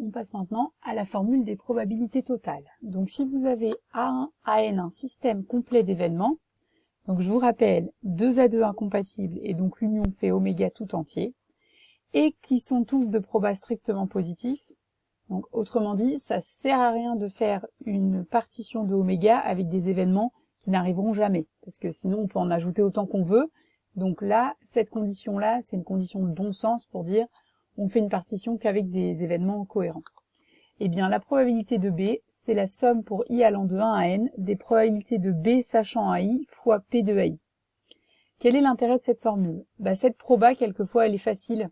On passe maintenant à la formule des probabilités totales. Donc si vous avez A1, AN, un système complet d'événements, donc je vous rappelle 2A2 incompatibles et donc l'union fait oméga tout entier, et qui sont tous de proba strictement positifs. Donc autrement dit, ça sert à rien de faire une partition de oméga avec des événements qui n'arriveront jamais, parce que sinon on peut en ajouter autant qu'on veut. Donc là, cette condition-là, c'est une condition de bon sens pour dire on fait une partition qu'avec des événements cohérents. Eh bien, la probabilité de B, c'est la somme pour I allant de 1 à N des probabilités de B sachant AI fois P de AI. Quel est l'intérêt de cette formule? Cette proba, quelquefois, elle est facile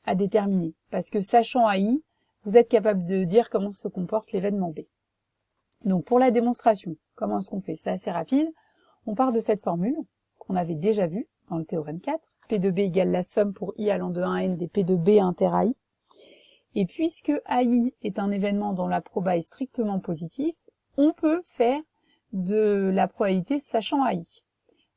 à déterminer, parce que sachant AI, vous êtes capable de dire comment se comporte l'événement B. Donc, pour la démonstration, comment est-ce qu'on fait? C'est assez rapide. On part de cette formule, qu'on avait déjà vue dans le théorème 4. P de B égale la somme pour I allant de 1 à N des P de B inter AI. Et puisque AI est un événement dont la proba est strictement positif, on peut faire de la probabilité sachant AI.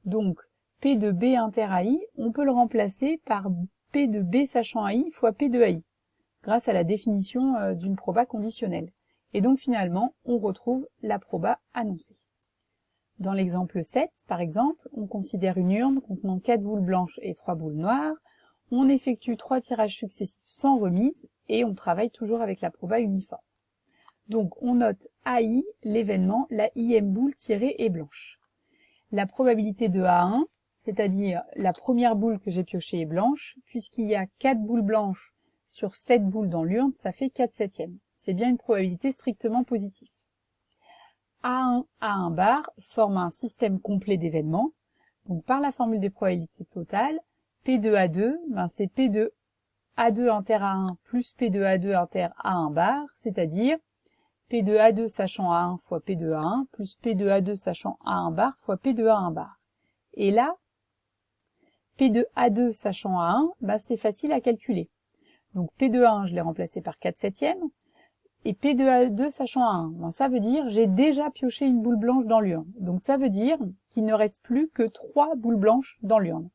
Donc, P de B inter AI, on peut le remplacer par P de B sachant AI fois P de AI, grâce à la définition d'une proba conditionnelle. Et donc finalement, on retrouve la proba annoncée. Dans l'exemple 7, par exemple, on considère une urne contenant 4 boules blanches et 3 boules noires. On effectue 3 tirages successifs sans remise et on travaille toujours avec la proba uniforme. Donc on note AI, l'événement, la IM boule tirée est blanche. La probabilité de A1, c'est-à-dire la première boule que j'ai piochée est blanche, puisqu'il y a 4 boules blanches sur 7 boules dans l'urne, ça fait 4/7. C'est bien une probabilité strictement positive. A1, A1 bar forme un système complet d'événements. Donc par la formule des probabilités totales, P de A2, c'est P de A2 inter A1 plus P de A2 inter A1 bar, c'est-à-dire P de A2 sachant A1 fois P de A1 plus P de A2 sachant A1 bar fois P de A1 bar. Et là, P de A2 sachant A1, c'est facile à calculer. Donc P de A1, je l'ai remplacé par 4/7. Et P de A2 sachant A1, ça veut dire j'ai déjà pioché une boule blanche dans l'urne. Donc ça veut dire qu'il ne reste plus que 3 boules blanches dans l'urne.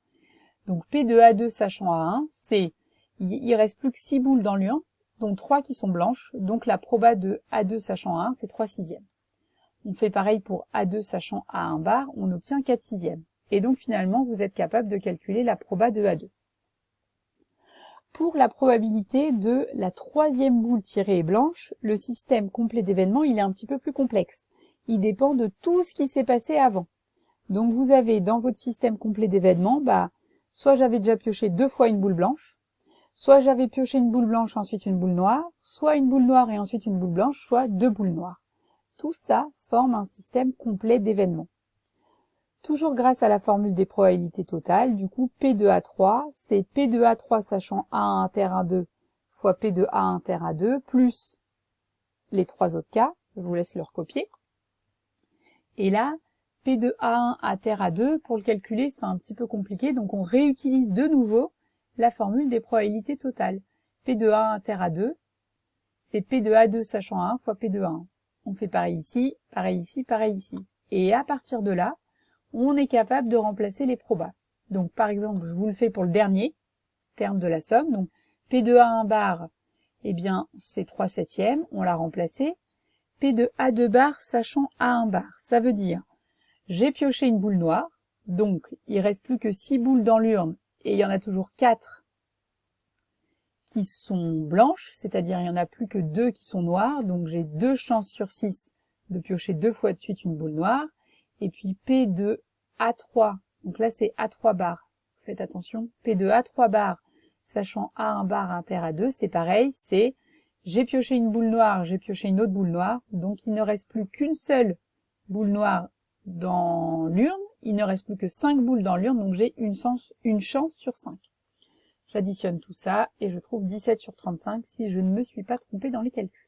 Donc P de A2 sachant A1, c'est il reste plus que 6 boules dans l'urne, dont 3 qui sont blanches. Donc la proba de A2 sachant A1, c'est 3/6. On fait pareil pour A2 sachant A1 bar, on obtient 4/6. Et donc finalement, vous êtes capable de calculer la proba de A2. Pour la probabilité de la troisième boule tirée est blanche, le système complet d'événements, il est un petit peu plus complexe. Il dépend de tout ce qui s'est passé avant. Donc vous avez dans votre système complet d'événements, soit j'avais déjà pioché 2 fois une boule blanche, soit j'avais pioché une boule blanche ensuite une boule noire, soit une boule noire et ensuite une boule blanche, soit 2 boules noires. Tout ça forme un système complet d'événements. Toujours grâce à la formule des probabilités totales, du coup, P de A3, c'est P de A3 sachant A1 inter A2 fois P de A inter A2, plus les 3 autres cas, je vous laisse le recopier. Et là, P de A1 inter A2, pour le calculer, c'est un petit peu compliqué, donc on réutilise de nouveau la formule des probabilités totales. P de A1 inter A2, c'est P de A2 sachant A1 fois P de A1. On fait pareil ici, pareil ici, pareil ici. Et à partir de là, on est capable de remplacer les probas. Donc par exemple, je vous le fais pour le dernier terme de la somme. Donc P de A1 bar, c'est 3/7, on l'a remplacé. P de A2 bar sachant A1 bar, ça veut dire j'ai pioché une boule noire, donc il reste plus que 6 boules dans l'urne et il y en a toujours 4 qui sont blanches, c'est-à-dire il n'y en a plus que 2 qui sont noires, donc j'ai 2 chances sur 6 de piocher 2 fois de suite une boule noire. Et puis P de A3, donc là c'est A3 bar, faites attention, P de A3 bar, sachant A1 bar inter A2, c'est pareil, c'est j'ai pioché une boule noire, j'ai pioché une autre boule noire, donc il ne reste plus qu'une seule boule noire dans l'urne, il ne reste plus que 5 boules dans l'urne, donc j'ai une chance sur 5. J'additionne tout ça et je trouve 17 sur 35 si je ne me suis pas trompée dans les calculs.